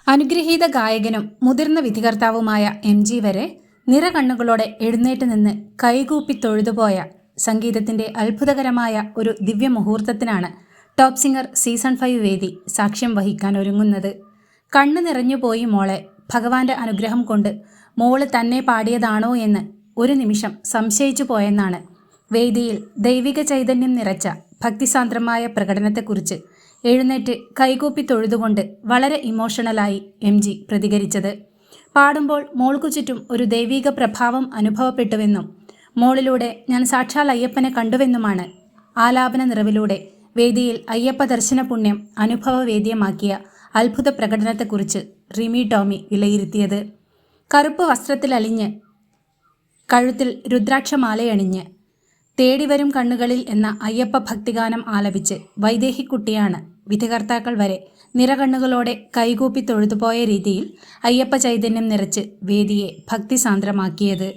അനുഗ്രഹീത ഗായകനും മുതിർന്ന വിധികർത്താവുമായ MG വരെ നിറകണ്ണുകളോടെ എഴുന്നേറ്റ് നിന്ന് കൈകൂപ്പി തൊഴുതുപോയ സംഗീതത്തിന്റെ അത്ഭുതകരമായ ഒരു ദിവ്യമുഹൂർത്തത്തിനാണ് ടോപ്പ് സിംഗർ സീസൺ 5 വേദി സാക്ഷ്യം വഹിക്കാൻ ഒരുങ്ങുന്നത്. കണ്ണു നിറഞ്ഞുപോയി മോളെ, ഭഗവാന്റെ അനുഗ്രഹം കൊണ്ട് മോള് തന്നെ പാടിയതാണോ എന്ന് ഒരു നിമിഷം സംശയിച്ചു പോയെന്നാണ് വേദിയിൽ ദൈവിക ചൈതന്യം നിറച്ച ഭക്തിസാന്ദ്രമായ പ്രകടനത്തെക്കുറിച്ച് എഴുന്നേറ്റ് കൈകൂപ്പി തൊഴുതുകൊണ്ട് വളരെ ഇമോഷണലായി MG പ്രതികരിച്ചത്. പാടുമ്പോൾ മോൾക്കു ചുറ്റും ഒരു ദൈവിക പ്രഭാവം അനുഭവപ്പെട്ടുവെന്നും മോളിലൂടെ ഞാൻ സാക്ഷാൽ അയ്യപ്പനെ കണ്ടുവെന്നുമാണ് ആലാപന നിറവിലൂടെ വേദിയിൽ അയ്യപ്പ ദർശന പുണ്യം അനുഭവവേദ്യമാക്കിയ അത്ഭുത പ്രകടനത്തെക്കുറിച്ച് റിമി ടോമി വിലയിരുത്തിയത്. കറുപ്പ് വസ്ത്രത്തിലലിഞ്ഞ് കഴുത്തിൽ രുദ്രാക്ഷമാലയണിഞ്ഞ് തേടിവരും കണ്ണുകളിൽ എന്ന അയ്യപ്പ ഭക്തിഗാനം ആലപിച്ച് വൈദേഹിക്കുട്ടിയാണ് വിധികർത്താക്കൾ വരെ നിറകണ്ണുകളോടെ കൈകൂപ്പി തൊഴുതുപോയ രീതിയിൽ അയ്യപ്പ ചൈതന്യം നിറച്ച് വേദിയെ ഭക്തിസാന്ദ്രമാക്കിയത്.